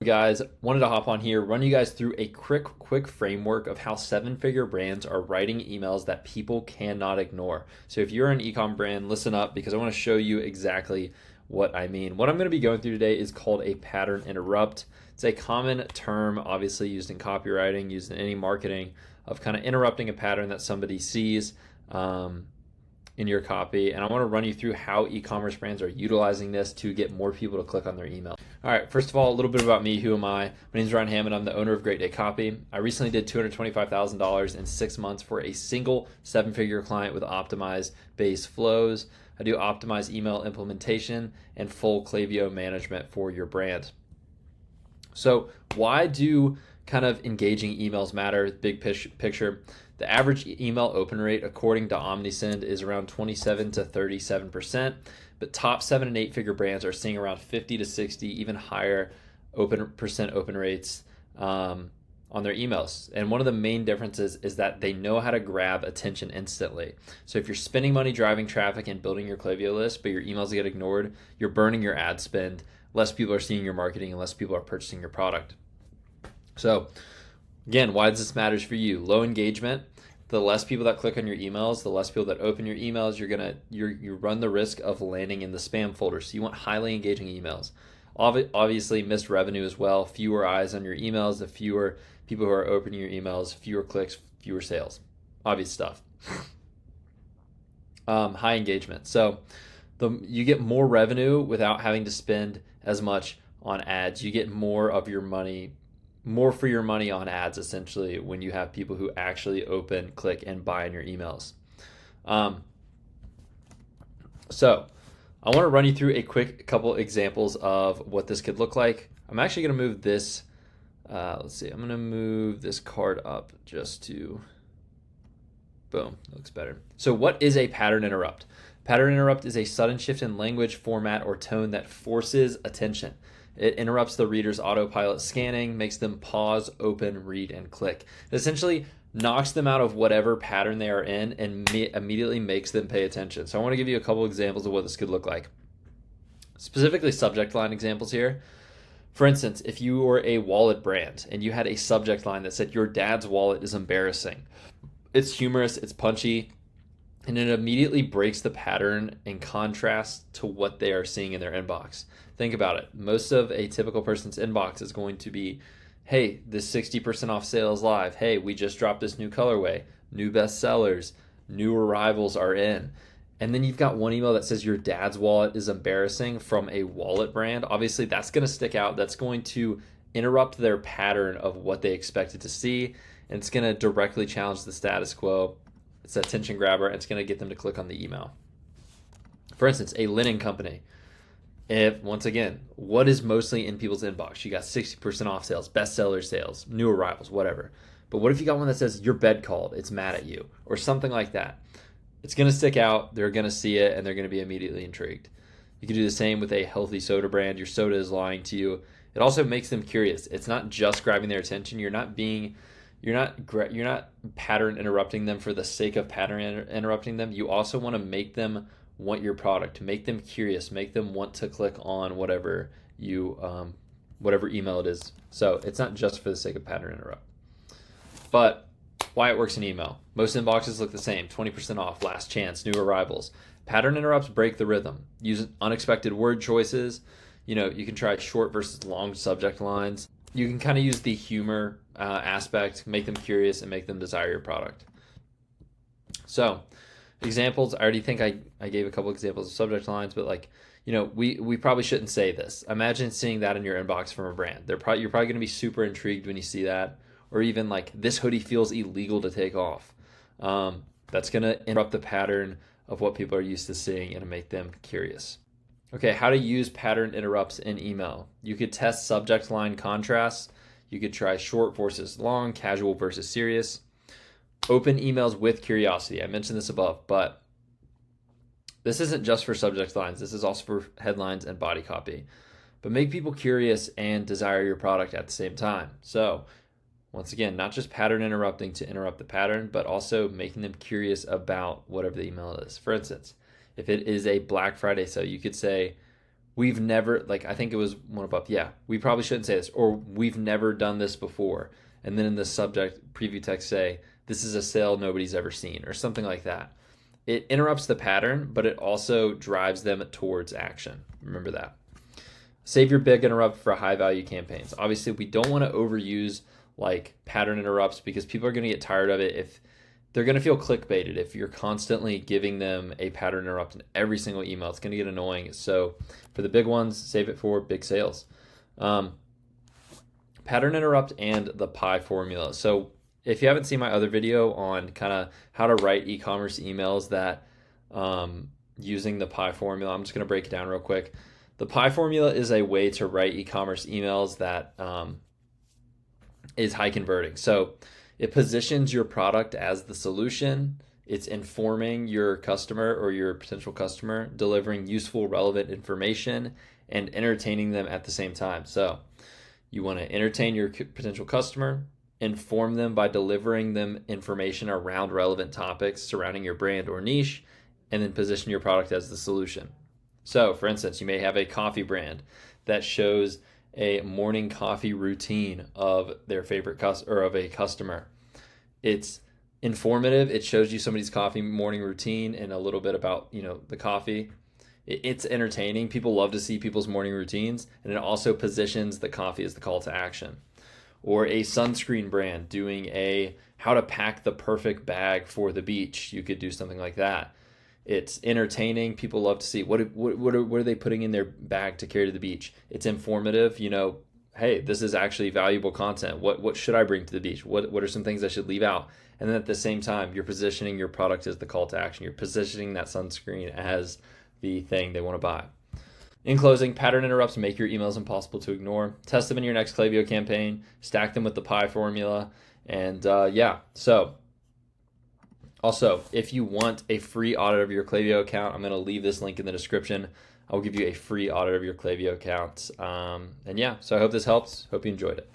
Guys, wanted to hop on here, run you guys through a quick framework of how seven-figure brands are writing emails that people cannot ignore. So if you're an ecom brand, listen up because I want to show you exactly what I mean. What I'm going to be going through today is called a pattern interrupt. It's a common term, obviously used in copywriting, used in any marketing, of kind of interrupting a pattern that somebody sees in your copy. And I want to run you through how e-commerce brands are utilizing this to get more people to click on their email. All right, first of all, a little bit about me. Who am I? My name is Ryan Hammond. I'm the owner of Great Day Copy. I recently did $225,000 in 6 months for a single seven-figure client with optimized base flows. I do optimized email implementation and full Klaviyo management for your brand. So why do kind of engaging emails matter? Big picture. The average email open rate, according to OmniSend, is around 27 to 37%, but top 7 and 8 figure brands are seeing around 50 to 60, even higher open rates on their emails. And one of the main differences is that they know how to grab attention instantly. So if you're spending money driving traffic and building your Klaviyo list, but your emails get ignored, you're burning your ad spend, less people are seeing your marketing, and less people are purchasing your product. So again, why does this matter for you? Low engagement. The less people that click on your emails, the less people that open your emails, you run the risk of landing in the spam folder. So you want highly engaging emails. Obviously, missed revenue as well. Fewer eyes on your emails, the fewer people who are opening your emails, fewer clicks, fewer sales. Obvious stuff. High engagement. So you get more revenue without having to spend as much on ads. You get more for your money on ads, essentially, when you have people who actually open, click, and buy in your emails. So I want to run you through a quick couple examples of what this could look like. I'm actually going to move this, let's see, I'm going to move this card up just to, boom, looks better. So what is a pattern interrupt? Pattern interrupt is a sudden shift in language, format, or tone that forces attention. It interrupts the reader's autopilot scanning, makes them pause, open, read, and click. It essentially knocks them out of whatever pattern they are in and immediately makes them pay attention. So I want to give you a couple examples of what this could look like. Specifically subject line examples here. For instance, if you were a wallet brand and you had a subject line that said, "Your dad's wallet is embarrassing." It's humorous, it's punchy, and it immediately breaks the pattern in contrast to what they are seeing in their inbox. Think about it. Most of a typical person's inbox is going to be, "Hey, this 60% off sale is live. Hey, we just dropped this new colorway. New bestsellers. New arrivals are in." And then you've got one email that says, "Your dad's wallet is embarrassing," from a wallet brand. Obviously, that's going to stick out. That's going to interrupt their pattern of what they expected to see. And it's going to directly challenge the status quo. It's an attention grabber. And it's going to get them to click on the email. For instance, a linen company. Once again, what is mostly in people's inbox? You got 60% off sales, bestseller sales, new arrivals, whatever. But what if you got one that says, "Your bed called, it's mad at you," or something like that? It's going to stick out. They're going to see it, and they're going to be immediately intrigued. You can do the same with a healthy soda brand. Your soda is lying to you. It also makes them curious. It's not just grabbing their attention. You're not pattern interrupting them for the sake of pattern interrupting them. You also want to make them want your product, to make them curious, make them want to click on whatever email it is. So it's not just for the sake of pattern interrupt. But why it works in email. Most inboxes look the same. 20% off, last chance, new arrivals. Pattern interrupts break the rhythm. Use unexpected word choices. You can try short versus long subject lines. You can kind of use the humor aspect, make them curious, and make them desire your product. So examples, I already think I gave a couple examples of subject lines, but we probably shouldn't say this. Imagine seeing that in your inbox from a brand. You're probably going to be super intrigued when you see that. Or even like, "This hoodie feels illegal to take off." That's going to interrupt the pattern of what people are used to seeing and make them curious. Okay, how to use pattern interrupts in email. You could test subject line contrasts. You could try short versus long, casual versus serious. Open emails with curiosity. I mentioned this above, but this isn't just for subject lines. This is also for headlines and body copy. But make people curious and desire your product at the same time. So once again, not just pattern interrupting to interrupt the pattern, but also making them curious about whatever the email is. For instance, if it is a Black Friday sale, you could say, we've never, like, I think it was one above, yeah, we probably shouldn't say this, or we've never done this before. And then in the subject preview text say, this is a sale nobody's ever seen, or something like that. It interrupts the pattern, but it also drives them towards action. Remember that. Save your big interrupt for high value campaigns. Obviously, we don't want to overuse like pattern interrupts because people are going to get tired of it if they're going to feel clickbaited if you're constantly giving them a pattern interrupt in every single email. It's going to get annoying. So for the big ones, save it for big sales. Pattern interrupt and the pie formula. So if you haven't seen my other video on kind of how to write e-commerce emails that using the pie formula, I'm just going to break it down real quick. The pie formula is a way to write e-commerce emails that is high converting. So it positions your product as the solution. It's informing your customer or your potential customer, delivering useful, relevant information, and entertaining them at the same time. So you want to entertain your potential customer, inform them by delivering them information around relevant topics surrounding your brand or niche, and then position your product as the solution. So, for instance, you may have a coffee brand that shows a morning coffee routine of their favorite or of a customer. It's informative. It shows you somebody's coffee morning routine and a little bit about, the coffee. It's entertaining. People love to see people's morning routines, and it also positions the coffee as the call to action. Or a sunscreen brand doing a how to pack the perfect bag for the beach. You could do something like that. It's entertaining. People love to see what are they putting in their bag to carry to the beach. It's informative. Hey, this is actually valuable content. What should I bring to the beach? What are some things I should leave out? And then at the same time, you're positioning your product as the call to action. You're positioning that sunscreen as the thing they want to buy. In closing, pattern interrupts make your emails impossible to ignore. Test them in your next Klaviyo campaign. Stack them with the pie formula. And so also, if you want a free audit of your Klaviyo account, I'm going to leave this link in the description. I'll give you a free audit of your Klaviyo account. So I hope this helps. Hope you enjoyed it.